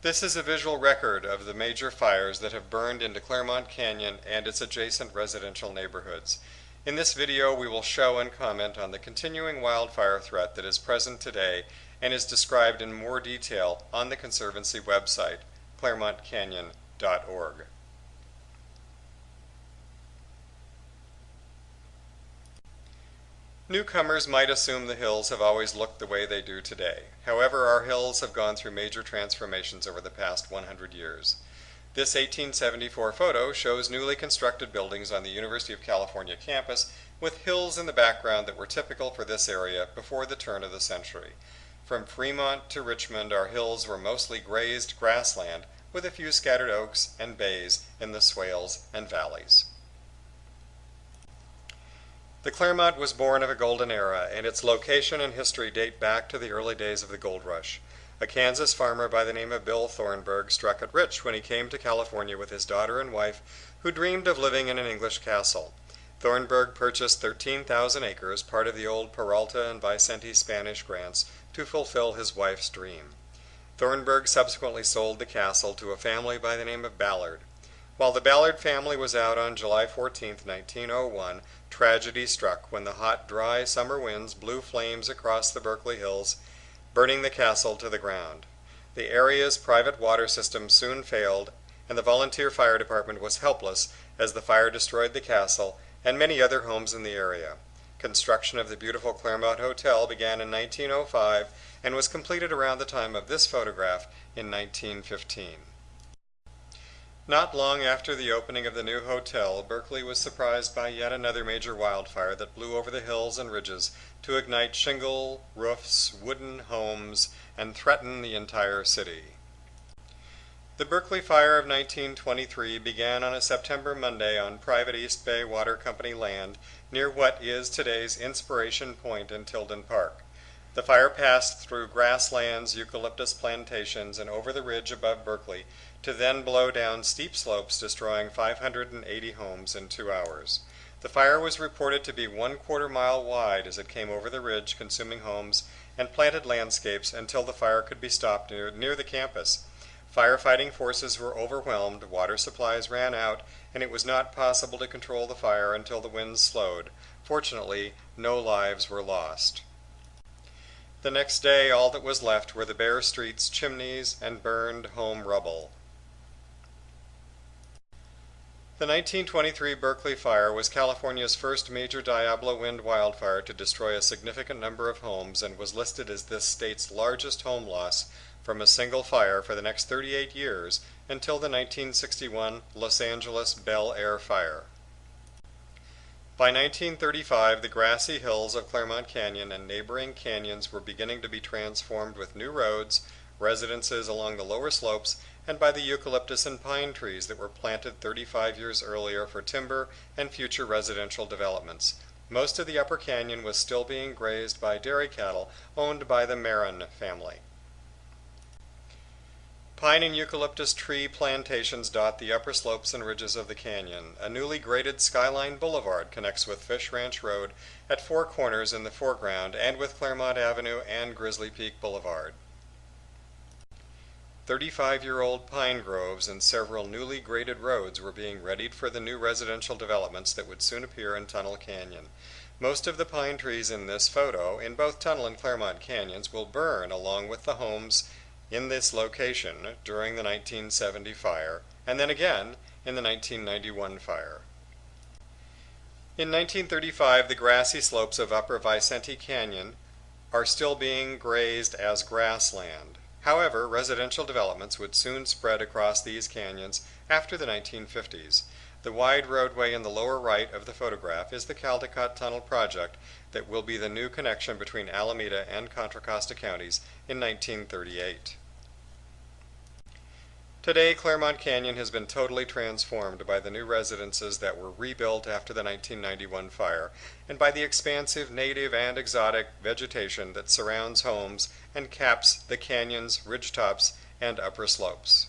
This is a visual record of the major fires that have burned into Claremont Canyon and its adjacent residential neighborhoods. In this video, we will show and comment on the continuing wildfire threat that is present today and is described in more detail on the Conservancy website, claremontcanyon.org. Newcomers might assume the hills have always looked the way they do today. However, our hills have gone through major transformations over the past 100 years. This 1874 photo shows newly constructed buildings on the University of California campus with hills in the background that were typical for this area before the turn of the century. From Fremont to Richmond, our hills were mostly grazed grassland with a few scattered oaks and bays in the swales and valleys. The Claremont was born of a golden era, and its location and history date back to the early days of the gold rush. A Kansas farmer by the name of Bill Thornburg struck it rich when he came to California with his daughter and wife, who dreamed of living in an English castle. Thornburg purchased 13,000 acres, part of the old Peralta and Vicente Spanish grants, to fulfill his wife's dream. Thornburg subsequently sold the castle to a family by the name of Ballard. While the Ballard family was out on July 14, 1901, tragedy struck when the hot, dry summer winds blew flames across the Berkeley Hills, burning the castle to the ground. The area's private water system soon failed, and the volunteer fire department was helpless as the fire destroyed the castle and many other homes in the area. Construction of the beautiful Claremont Hotel began in 1905 and was completed around the time of this photograph in 1915. Not long after the opening of the new hotel, Berkeley was surprised by yet another major wildfire that blew over the hills and ridges to ignite shingle, roofs, wooden homes, and threaten the entire city. The Berkeley Fire of 1923 began on a September Monday on private East Bay Water Company land near what is today's Inspiration Point in Tilden Park. The fire passed through grasslands, eucalyptus plantations, and over the ridge above Berkeley, to then blow down steep slopes, destroying 580 homes in 2 hours. The fire was reported to be 1/4 mile wide as it came over the ridge, consuming homes and planted landscapes until the fire could be stopped near the campus. Firefighting forces were overwhelmed, water supplies ran out, and it was not possible to control the fire until the winds slowed. Fortunately, no lives were lost. The next day, all that was left were the bare streets, chimneys, and burned home rubble. The 1923 Berkeley Fire was California's first major Diablo wind wildfire to destroy a significant number of homes and was listed as this state's largest home loss from a single fire for the next 38 years until the 1961 Los Angeles Bel Air Fire. By 1935, the grassy hills of Claremont Canyon and neighboring canyons were beginning to be transformed with new roads, residences along the lower slopes, and by the eucalyptus and pine trees that were planted 35 years earlier for timber and future residential developments. Most of the upper canyon was still being grazed by dairy cattle owned by the Marin family. Pine and eucalyptus tree plantations dot the upper slopes and ridges of the canyon. A newly graded Skyline Boulevard connects with Fish Ranch Road at 4 corners in the foreground and with Claremont Avenue and Grizzly Peak Boulevard. 35-year-old pine groves and several newly graded roads were being readied for the new residential developments that would soon appear in Tunnel Canyon. Most of the pine trees in this photo, in both Tunnel and Claremont Canyons, will burn along with the homes in this location during the 1970 fire, and then again in the 1991 fire. In 1935, the grassy slopes of Upper Vicente Canyon are still being grazed as grassland. However, residential developments would soon spread across these canyons after the 1950s. The wide roadway in the lower right of the photograph is the Caldecott Tunnel project that will be the new connection between Alameda and Contra Costa counties in 1938. Today, Claremont Canyon has been totally transformed by the new residences that were rebuilt after the 1991 fire and by the expansive native and exotic vegetation that surrounds homes and caps the canyon's ridgetops and upper slopes.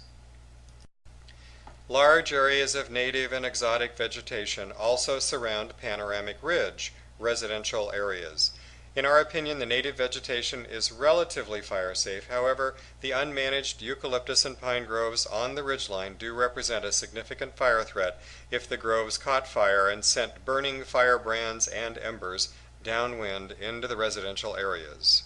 Large areas of native and exotic vegetation also surround Panoramic Ridge residential areas. In our opinion, the native vegetation is relatively fire safe. However, the unmanaged eucalyptus and pine groves on the ridgeline do represent a significant fire threat if the groves caught fire and sent burning firebrands and embers downwind into the residential areas.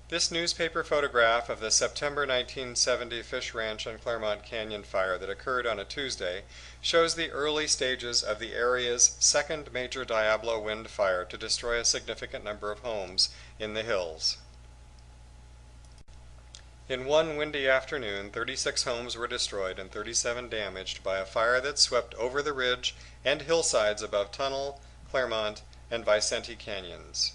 This newspaper photograph of the September 1970 Fish Ranch and Claremont Canyon fire that occurred on a Tuesday shows the early stages of the area's second major Diablo wind fire to destroy a significant number of homes in the hills. In one windy afternoon, 36 homes were destroyed and 37 damaged by a fire that swept over the ridge and hillsides above Tunnel, Claremont, and Vicente canyons.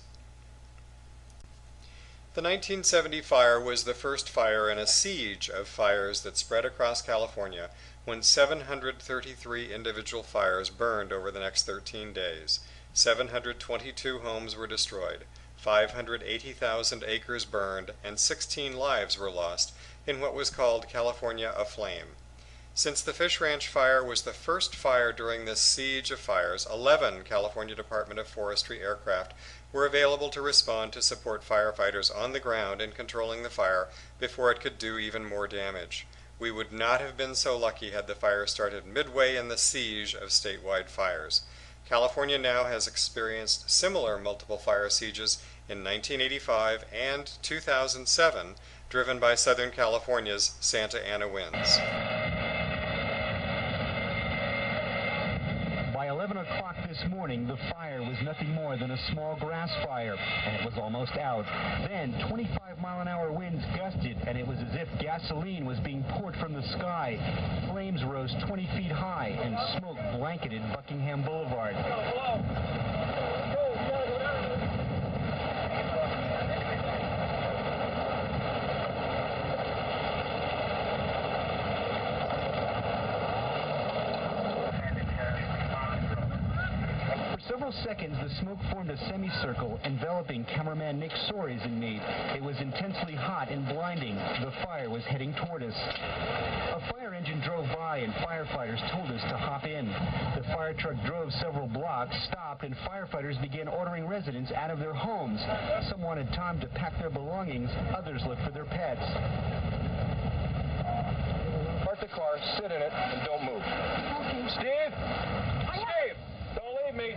The 1970 fire was the first fire in a siege of fires that spread across California when 733 individual fires burned over the next 13 days. 722 homes were destroyed, 580,000 acres burned, and 16 lives were lost in what was called California Aflame. Since the Fish Ranch fire was the first fire during this siege of fires, 11 California Department of Forestry aircraft were available to respond to support firefighters on the ground in controlling the fire before it could do even more damage. We would not have been so lucky had the fire started midway in the siege of statewide fires. California now has experienced similar multiple fire sieges in 1985 and 2007, driven by Southern California's Santa Ana winds. By 11 o'clock this morning, the fire was nothing more than a small grass fire, and it was almost out. Then 25-mile-an-hour winds gusted, and it was as if gasoline was being poured from the sky. Flames rose 20 feet high, and smoke blanketed Buckingham Boulevard. For several seconds, the smoke formed a semicircle, enveloping cameraman Nick Soares and me. It was intensely hot and blinding. The fire was heading toward us. A fire engine drove by, and firefighters told us to hop in. The fire truck drove several blocks, stopped, and firefighters began ordering residents out of their homes. Some wanted time to pack their belongings. Others looked for their pets. Park the car, sit in it, and don't move. Okay. Steve! Steve! Don't leave me!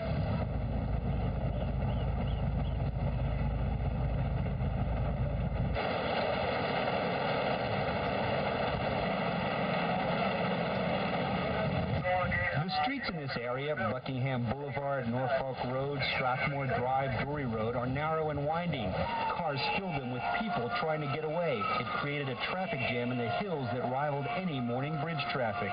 The streets in this area, Buckingham Boulevard, Norfolk Road, Strathmore Drive, Drury Road, are narrow and winding. Cars filled them with people trying to get away. It created a traffic jam in the hills that rivaled any morning bridge traffic.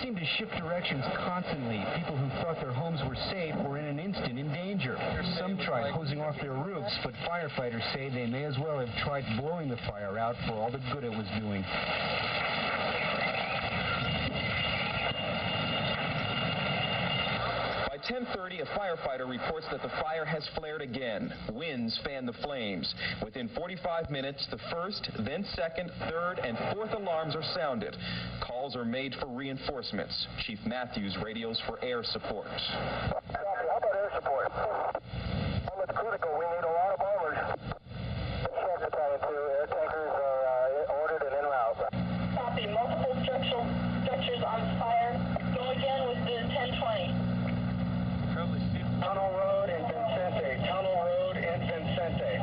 Seemed to shift directions constantly. People who thought their homes were safe were in an instant in danger. Some tried hosing off their roofs, but firefighters say they may as well have tried blowing the fire out for all the good it was doing. By 10:30, a firefighter reports that the fire has flared again. Winds fan the flames. Within 45 minutes, the first, then second, third, and fourth alarms are sounded. Calls are made for reinforcements. Chief Matthews radios for air support. How about air support? Well, it's critical. We need a lot of bombers. Sheds are coming through. Air tankers are ordered and en route. Copy. Multiple structures on fire. Go again with the 1020. Tunnel Road and Vicente. Tunnel Road and Vicente.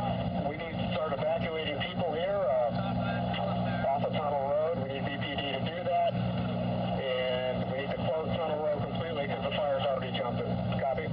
We need to start evacuating people here off of Tunnel Road. We need BPD to do that. And we need to close Tunnel Road completely because the fire's already jumping. Copy?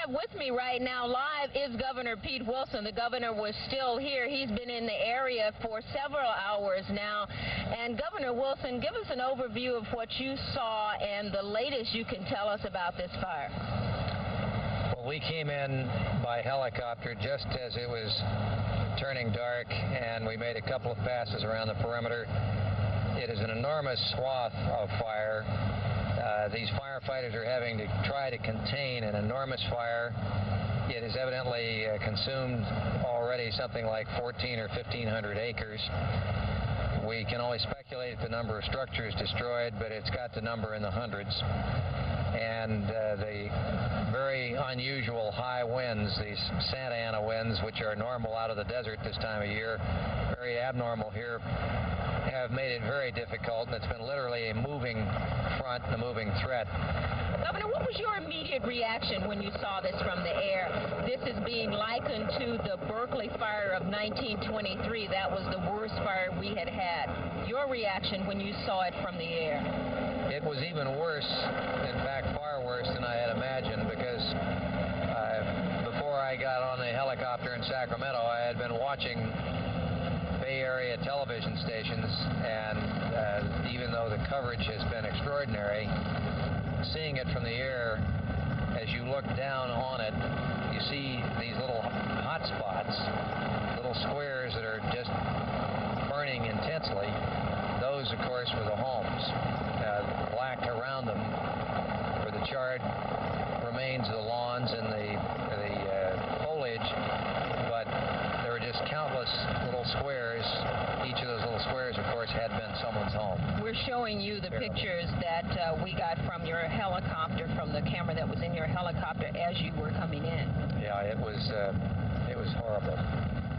have with me right now live is Governor Pete Wilson. The governor was still here. He's been in the area for several hours now. And Governor Wilson, give us an overview of what you saw and the latest you can tell us about this fire. Well, we came in by helicopter just as it was turning dark, and we made a couple of passes around the perimeter. It is an enormous swath of fire. These firefighters are having to try to contain an enormous fire. It has evidently consumed already something like 1,400 or 1,500 acres. We can only speculate at the number of structures destroyed, but it's got the number in the hundreds. And the very unusual high winds, these Santa Ana winds, which are normal out of the desert this time of year, very abnormal here, have made it very difficult, and it's been literally a moving front and a moving threat. Governor, what was your immediate reaction when you saw this from the air? This is being likened to the Berkeley fire of 1923. That was the worst fire we had had. Your reaction when you saw it from the air? It was even worse, in fact, far worse than I had imagined, because before I got on the helicopter in Sacramento, I had been watching Bay Area television stations, and even though the coverage has been extraordinary, seeing it from the air, as you look down on it, you see these little hot spots, little squares that are just burning intensely. Those, of course, were the homes. Black around them were the charred remains of the lawns and the foliage, but there were just countless little squares. Each of those little squares, of course, had been someone's home. We're showing you the pictures that we got from your helicopter, from the camera that was in your helicopter as you were coming in. Yeah, it was horrible.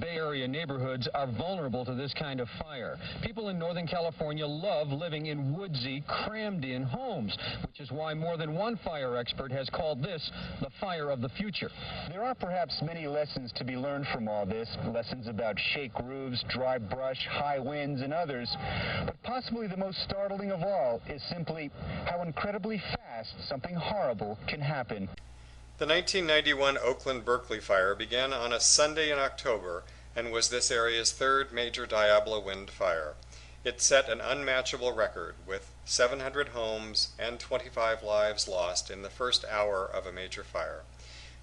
Bay Area neighborhoods are vulnerable to this kind of fire. People in Northern California love living in woodsy, crammed-in homes, which is why more than one fire expert has called this the fire of the future. There are perhaps many lessons to be learned from all this, lessons about shake roofs, dry brush, high winds, and others. But possibly the most startling of all is simply how incredibly fast something horrible can happen. The 1991 Oakland-Berkeley fire began on a Sunday in October and was this area's third major Diablo wind fire. It set an unmatchable record, with 700 homes and 25 lives lost in the first hour of a major fire.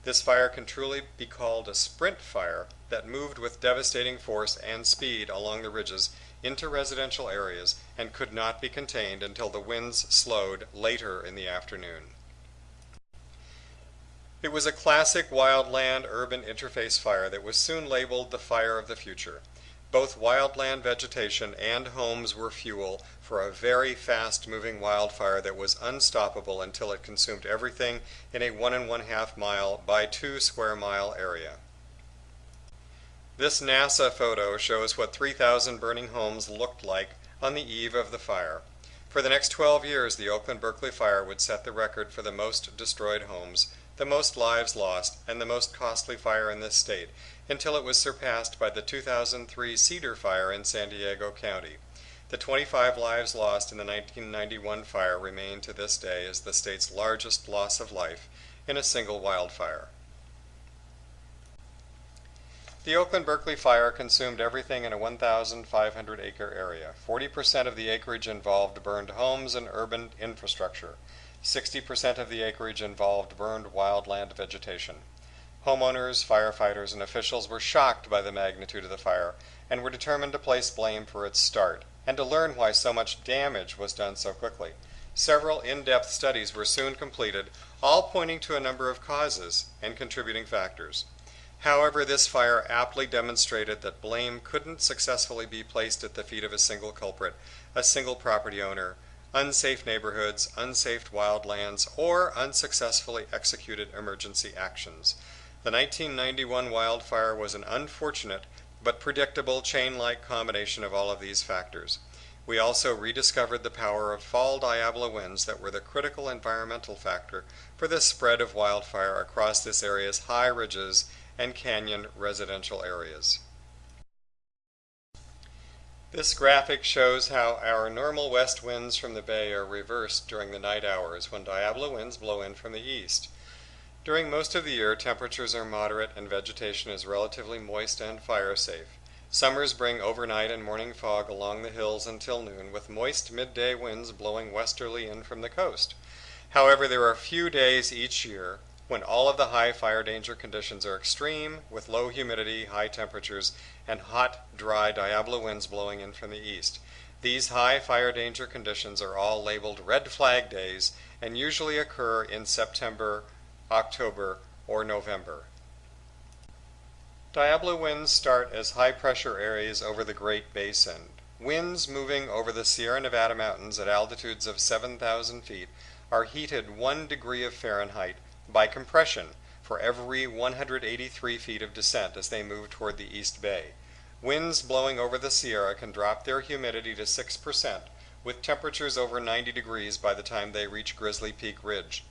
This fire can truly be called a sprint fire that moved with devastating force and speed along the ridges into residential areas and could not be contained until the winds slowed later in the afternoon. It was a classic wildland-urban interface fire that was soon labeled the fire of the future. Both wildland vegetation and homes were fuel for a very fast-moving wildfire that was unstoppable until it consumed everything in a 1.5 mile by 2 square mile area. This NASA photo shows what 3,000 burning homes looked like on the eve of the fire. For the next 12 years, the Oakland-Berkeley fire would set the record for the most destroyed homes, the most lives lost, and the most costly fire in this state, until it was surpassed by the 2003 Cedar Fire in San Diego County. The 25 lives lost in the 1991 fire remain to this day as the state's largest loss of life in a single wildfire. The Oakland-Berkeley fire consumed everything in a 1,500 acre area. 40% of the acreage involved burned homes and urban infrastructure. 60% of the acreage involved burned wildland vegetation. Homeowners, firefighters, and officials were shocked by the magnitude of the fire and were determined to place blame for its start and to learn why so much damage was done so quickly. Several in-depth studies were soon completed, all pointing to a number of causes and contributing factors. However, this fire aptly demonstrated that blame couldn't successfully be placed at the feet of a single culprit, a single property owner, unsafe neighborhoods, unsafe wildlands, or unsuccessfully executed emergency actions. The 1991 wildfire was an unfortunate but predictable chain-like combination of all of these factors. We also rediscovered the power of fall Diablo winds that were the critical environmental factor for the spread of wildfire across this area's high ridges and canyon residential areas. This graphic shows how our normal west winds from the bay are reversed during the night hours when Diablo winds blow in from the east. During most of the year, temperatures are moderate and vegetation is relatively moist and fire safe. Summers bring overnight and morning fog along the hills until noon, with moist midday winds blowing westerly in from the coast. However, there are a few days each year when all of the high fire danger conditions are extreme, with low humidity, high temperatures, and hot, dry Diablo winds blowing in from the east. These high fire danger conditions are all labeled red flag days and usually occur in September, October, or November. Diablo winds start as high-pressure areas over the Great Basin. Winds moving over the Sierra Nevada mountains at altitudes of 7,000 feet are heated 1 degree of Fahrenheit by compression for every 183 feet of descent as they move toward the East Bay. Winds blowing over the Sierra can drop their humidity to 6%, with temperatures over 90 degrees by the time they reach Grizzly Peak Ridge.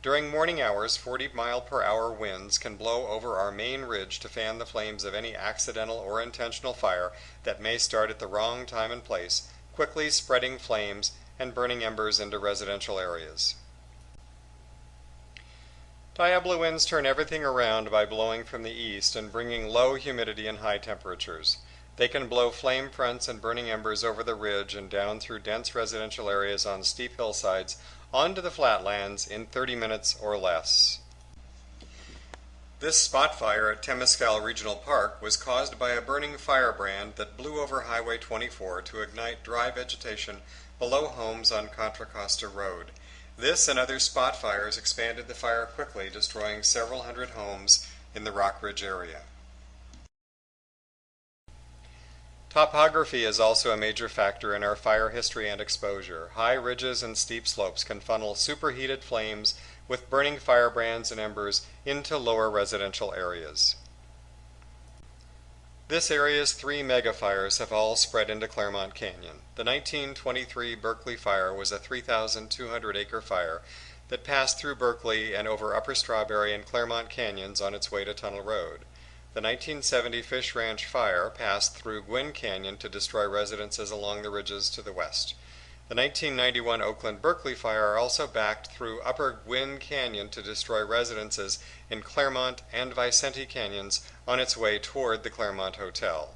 During morning hours, 40-mile-per-hour winds can blow over our main ridge to fan the flames of any accidental or intentional fire that may start at the wrong time and place, quickly spreading flames and burning embers into residential areas. Diablo winds turn everything around by blowing from the east and bringing low humidity and high temperatures. They can blow flame fronts and burning embers over the ridge and down through dense residential areas on steep hillsides onto the flatlands in 30 minutes or less. This spot fire at Temescal Regional Park was caused by a burning firebrand that blew over Highway 24 to ignite dry vegetation below homes on Contra Costa Road. This and other spot fires expanded the fire quickly, destroying several hundred homes in the Rock Ridge area. Topography is also a major factor in our fire history and exposure. High ridges and steep slopes can funnel superheated flames with burning firebrands and embers into lower residential areas. This area's 3 megafires have all spread into Claremont Canyon. The 1923 Berkeley fire was a 3,200-acre fire that passed through Berkeley and over Upper Strawberry and Claremont Canyons on its way to Tunnel Road. The 1970 Fish Ranch fire passed through Gwynn Canyon to destroy residences along the ridges to the west. The 1991 Oakland-Berkeley fire also backed through Upper Gwynn Canyon to destroy residences in Claremont and Vicente Canyons on its way toward the Claremont Hotel.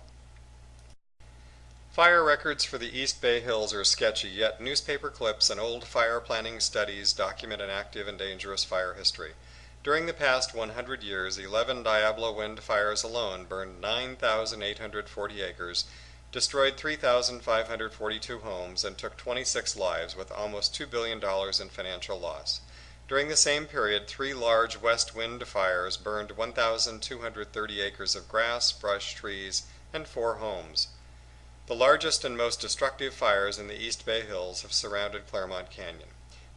Fire records for the East Bay Hills are sketchy, yet newspaper clips and old fire planning studies document an active and dangerous fire history. During the past 100 years, 11 Diablo wind fires alone burned 9,840 acres, destroyed 3,542 homes, and took 26 lives, with almost $2 billion in financial loss. During the same period, 3 large west wind fires burned 1,230 acres of grass, brush, trees, and 4 homes. The largest and most destructive fires in the East Bay Hills have surrounded Claremont Canyon.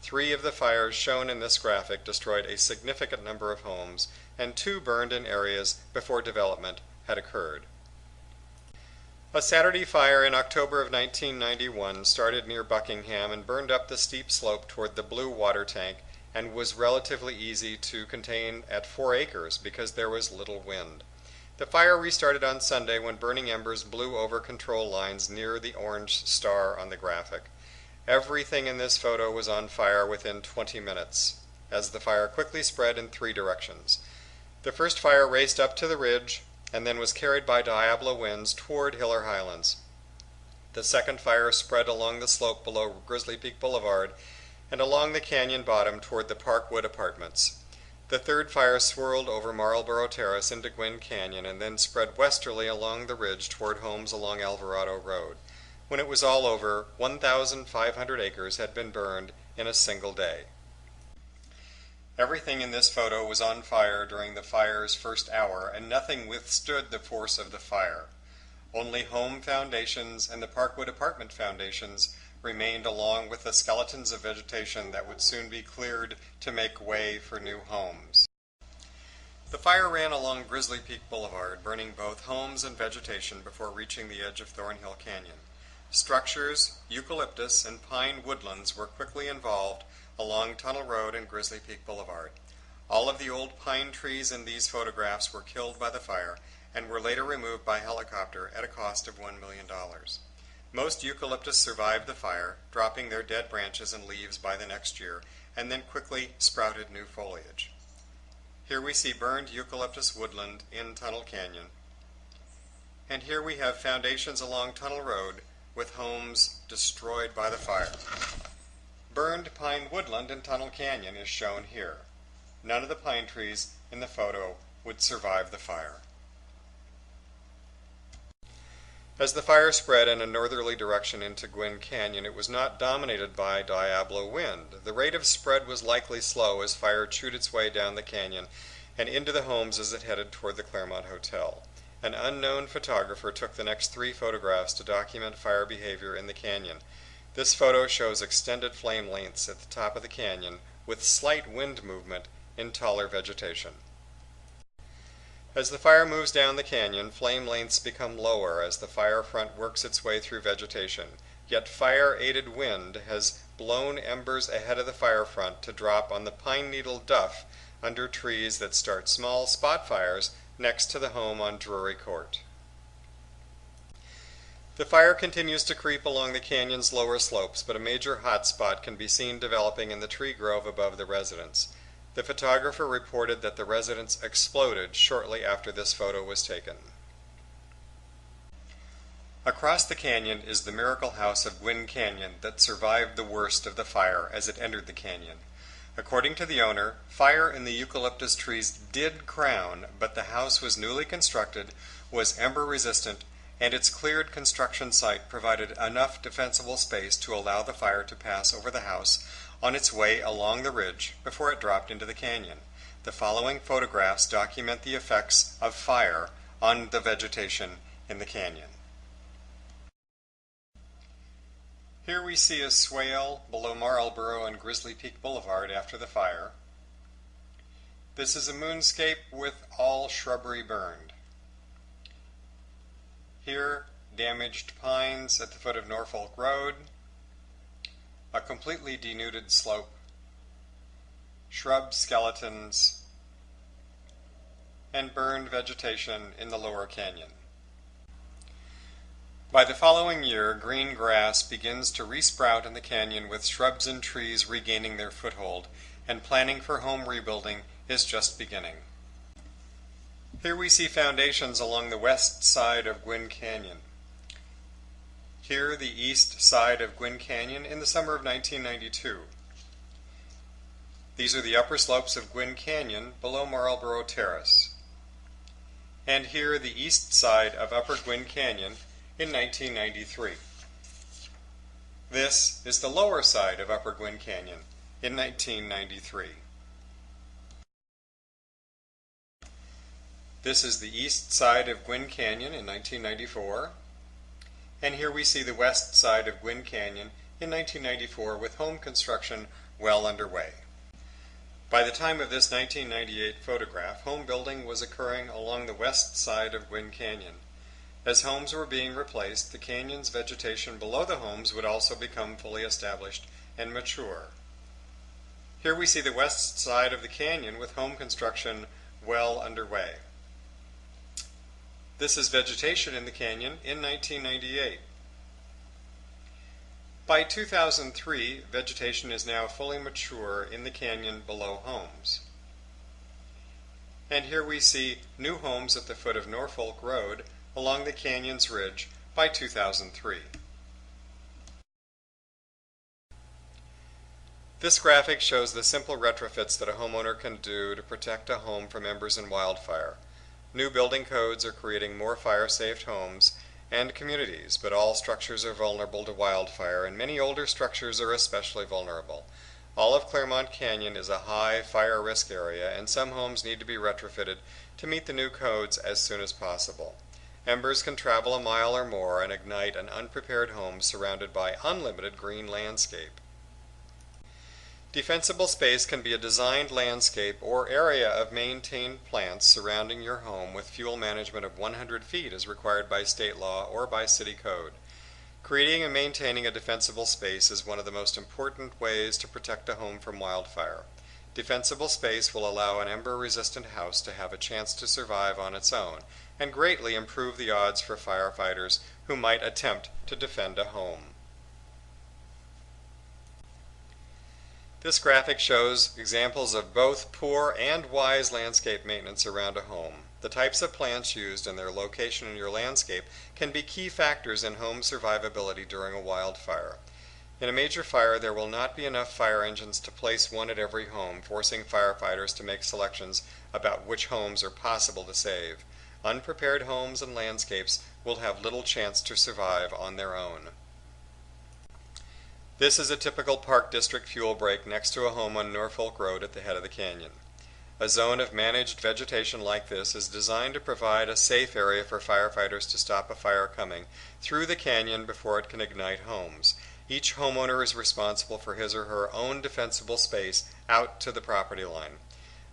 3 of the fires shown in this graphic destroyed a significant number of homes, and 2 burned in areas before development had occurred. A Saturday fire in October of 1991 started near Buckingham and burned up the steep slope toward the Blue water tank and was relatively easy to contain at 4 acres because there was little wind. The fire restarted on Sunday when burning embers blew over control lines near the orange star on the graphic. Everything in this photo was on fire within 20 minutes, as the fire quickly spread in 3 directions. The first fire raced up to the ridge and then was carried by Diablo winds toward Hiller Highlands. The second fire spread along the slope below Grizzly Peak Boulevard and along the canyon bottom toward the Parkwood Apartments. The third fire swirled over Marlboro Terrace into Gwynn Canyon and then spread westerly along the ridge toward homes along Alvarado Road. When it was all over, 1,500 acres had been burned in a single day. Everything in this photo was on fire during the fire's first hour, and nothing withstood the force of the fire. Only home foundations and the Parkwood apartment foundations remained, along with the skeletons of vegetation that would soon be cleared to make way for new homes. The fire ran along Grizzly Peak Boulevard, burning both homes and vegetation before reaching the edge of Thornhill Canyon. Structures, eucalyptus, and pine woodlands were quickly involved along Tunnel Road and Grizzly Peak Boulevard. All of the old pine trees in these photographs were killed by the fire and were later removed by helicopter at a cost of $1 million. Most eucalyptus survived the fire, dropping their dead branches and leaves by the next year, and then quickly sprouted new foliage. Here we see burned eucalyptus woodland in Tunnel Canyon. And here we have foundations along Tunnel Road with homes destroyed by the fire. Burned pine woodland in Tunnel Canyon is shown here. None of the pine trees in the photo would survive the fire. As the fire spread in a northerly direction into Gwin Canyon, it was not dominated by Diablo wind. The rate of spread was likely slow as fire chewed its way down the canyon and into the homes as it headed toward the Claremont Hotel. An unknown photographer took the next 3 photographs to document fire behavior in the canyon. This photo shows extended flame lengths at the top of the canyon with slight wind movement in taller vegetation. As the fire moves down the canyon, flame lengths become lower as the fire front works its way through vegetation. Yet fire-aided wind has blown embers ahead of the fire front to drop on the pine needle duff under trees that start small spot fires next to the home on Drury Court. The fire continues to creep along the canyon's lower slopes, but a major hotspot can be seen developing in the tree grove above the residence. The photographer reported that the residence exploded shortly after this photo was taken. Across the canyon is the Miracle House of Gwin Canyon that survived the worst of the fire as it entered the canyon. According to the owner, fire in the eucalyptus trees did crown, but the house was newly constructed, was ember resistant, and its cleared construction site provided enough defensible space to allow the fire to pass over the house on its way along the ridge before it dropped into the canyon. The following photographs document the effects of fire on the vegetation in the canyon. Here we see a swale below Marlborough and Grizzly Peak Boulevard after the fire. This is a moonscape with all shrubbery burned. Here, damaged pines at the foot of Norfolk Road, a completely denuded slope, shrub skeletons, and burned vegetation in the lower canyon. By the following year, green grass begins to resprout in the canyon with shrubs and trees regaining their foothold, and planning for home rebuilding is just beginning. Here we see foundations along the west side of Gwin Canyon. Here, the east side of Gwin Canyon in the summer of 1992. These are the upper slopes of Gwin Canyon below Marlborough Terrace. And here, the east side of Upper Gwin Canyon in 1993. This is the lower side of Upper Gwin Canyon in 1993. This is the east side of Gwin Canyon in 1994. And here we see the west side of Gwin Canyon in 1994 with home construction well underway. By the time of this 1998 photograph, home building was occurring along the west side of Gwin Canyon. As homes were being replaced, the canyon's vegetation below the homes would also become fully established and mature. Here we see the west side of the canyon with home construction well underway. This is vegetation in the canyon in 1998. By 2003, vegetation is now fully mature in the canyon below homes. And here we see new homes at the foot of Norfolk Road along the canyon's ridge by 2003. This graphic shows the simple retrofits that a homeowner can do to protect a home from embers and wildfire. New building codes are creating more fire-safe homes and communities, but all structures are vulnerable to wildfire, and many older structures are especially vulnerable. All of Claremont Canyon is a high fire risk area, and some homes need to be retrofitted to meet the new codes as soon as possible. Embers can travel a mile or more and ignite an unprepared home surrounded by unlimited green landscape. Defensible space can be a designed landscape or area of maintained plants surrounding your home with fuel management of 100 feet as required by state law or by city code. Creating and maintaining a defensible space is one of the most important ways to protect a home from wildfire. Defensible space will allow an ember-resistant house to have a chance to survive on its own and greatly improve the odds for firefighters who might attempt to defend a home. This graphic shows examples of both poor and wise landscape maintenance around a home. The types of plants used and their location in your landscape can be key factors in home survivability during a wildfire. In a major fire, there will not be enough fire engines to place one at every home, forcing firefighters to make selections about which homes are possible to save. Unprepared homes and landscapes will have little chance to survive on their own. This is a typical Park District fuel break next to a home on Norfolk Road at the head of the canyon. A zone of managed vegetation like this is designed to provide a safe area for firefighters to stop a fire coming through the canyon before it can ignite homes. Each homeowner is responsible for his or her own defensible space out to the property line.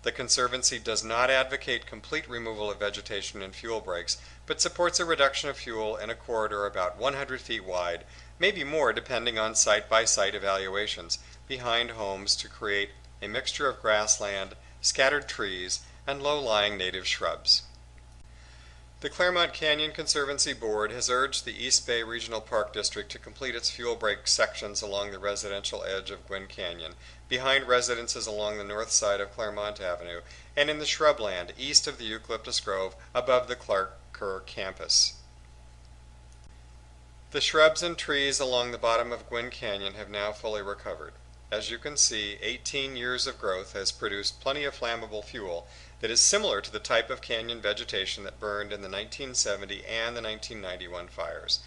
The Conservancy does not advocate complete removal of vegetation and fuel breaks, but supports a reduction of fuel in a corridor about 100 feet wide, maybe more depending on site-by-site evaluations, behind homes to create a mixture of grassland, scattered trees, and low-lying native shrubs. The Claremont Canyon Conservancy Board has urged the East Bay Regional Park District to complete its fuel break sections along the residential edge of Gwynn Canyon, behind residences along the north side of Claremont Avenue, and in the shrubland east of the Eucalyptus Grove above the Clark Kerr campus. The shrubs and trees along the bottom of Gwynn Canyon have now fully recovered. As you can see, 18 years of growth has produced plenty of flammable fuel that is similar to the type of canyon vegetation that burned in the 1970 and the 1991 fires.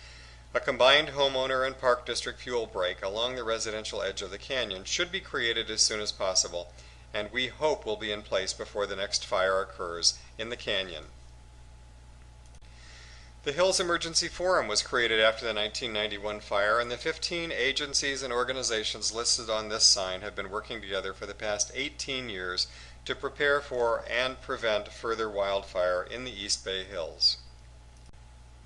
A combined homeowner and park district fuel break along the residential edge of the canyon should be created as soon as possible, and we hope will be in place before the next fire occurs in the canyon. The Hills Emergency Forum was created after the 1991 fire, and the 15 agencies and organizations listed on this sign have been working together for the past 18 years to prepare for and prevent further wildfire in the East Bay Hills.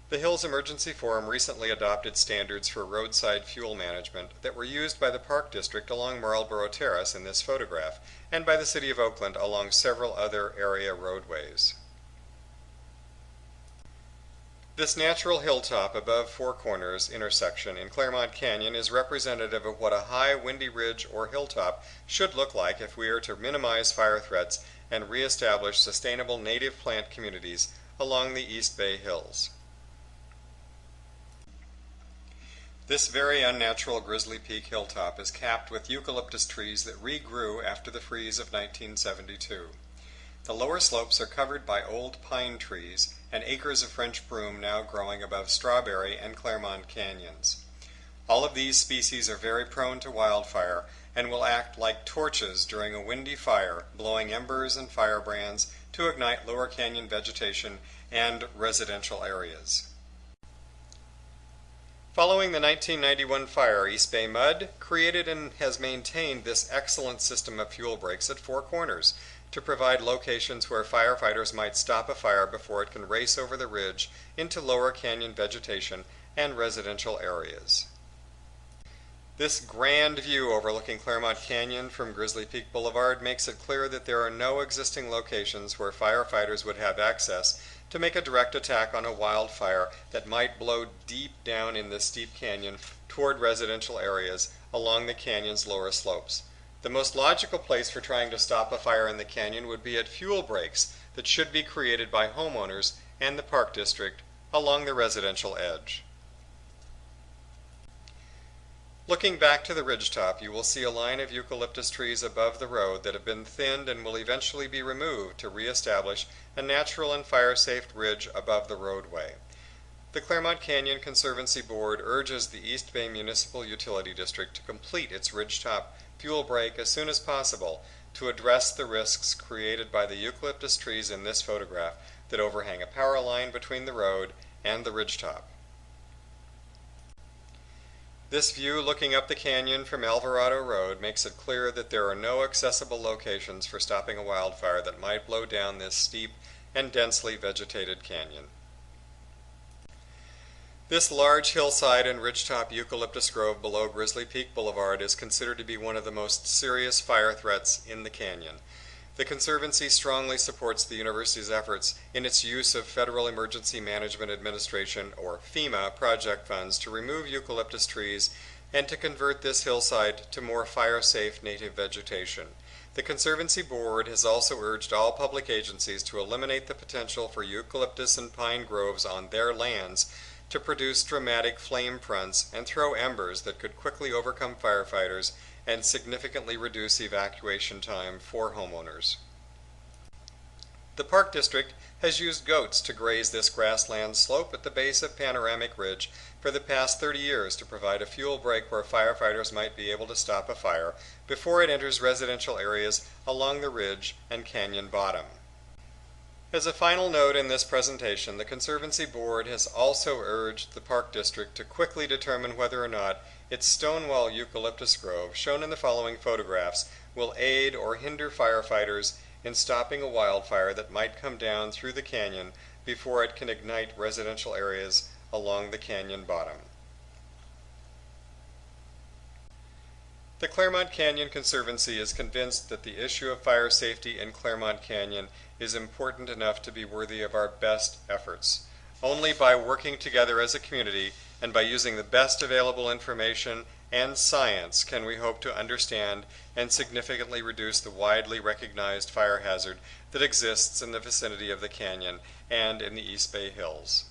The Hills Emergency Forum recently adopted standards for roadside fuel management that were used by the Park District along Marlborough Terrace in this photograph, and by the City of Oakland along several other area roadways. This natural hilltop above Four Corners intersection in Claremont Canyon is representative of what a high, windy ridge or hilltop should look like if we are to minimize fire threats and reestablish sustainable native plant communities along the East Bay Hills. This very unnatural Grizzly Peak hilltop is capped with eucalyptus trees that regrew after the freeze of 1972. The lower slopes are covered by old pine trees and acres of French broom now growing above Strawberry and Claremont Canyons. All of these species are very prone to wildfire and will act like torches during a windy fire, blowing embers and firebrands to ignite lower canyon vegetation and residential areas. Following the 1991 fire, East Bay Mud created and has maintained this excellent system of fuel breaks at Four Corners to provide locations where firefighters might stop a fire before it can race over the ridge into lower canyon vegetation and residential areas. This grand view overlooking Claremont Canyon from Grizzly Peak Boulevard makes it clear that there are no existing locations where firefighters would have access to make a direct attack on a wildfire that might blow deep down in this steep canyon toward residential areas along the canyon's lower slopes. The most logical place for trying to stop a fire in the canyon would be at fuel breaks that should be created by homeowners and the Park District along the residential edge. Looking back to the ridgetop, you will see a line of eucalyptus trees above the road that have been thinned and will eventually be removed to reestablish a natural and fire-safe ridge above the roadway. The Claremont Canyon Conservancy Board urges the East Bay Municipal Utility District to complete its ridgetop fuel break as soon as possible to address the risks created by the eucalyptus trees in this photograph that overhang a power line between the road and the ridgetop. This view looking up the canyon from Alvarado Road makes it clear that there are no accessible locations for stopping a wildfire that might blow down this steep and densely vegetated canyon. This large hillside and ridgetop eucalyptus grove below Grizzly Peak Boulevard is considered to be one of the most serious fire threats in the canyon. The Conservancy strongly supports the university's efforts in its use of Federal Emergency Management Administration, or FEMA, project funds to remove eucalyptus trees and to convert this hillside to more fire-safe native vegetation. The Conservancy Board has also urged all public agencies to eliminate the potential for eucalyptus and pine groves on their lands to produce dramatic flame fronts and throw embers that could quickly overcome firefighters and significantly reduce evacuation time for homeowners. The Park District has used goats to graze this grassland slope at the base of Panoramic Ridge for the past 30 years to provide a fuel break where firefighters might be able to stop a fire before it enters residential areas along the ridge and canyon bottom. As a final note in this presentation, the Conservancy Board has also urged the Park District to quickly determine whether or not its Stonewall eucalyptus grove, shown in the following photographs, will aid or hinder firefighters in stopping a wildfire that might come down through the canyon before it can ignite residential areas along the canyon bottom. The Claremont Canyon Conservancy is convinced that the issue of fire safety in Claremont Canyon is important enough to be worthy of our best efforts. Only by working together as a community and by using the best available information and science can we hope to understand and significantly reduce the widely recognized fire hazard that exists in the vicinity of the canyon and in the East Bay Hills.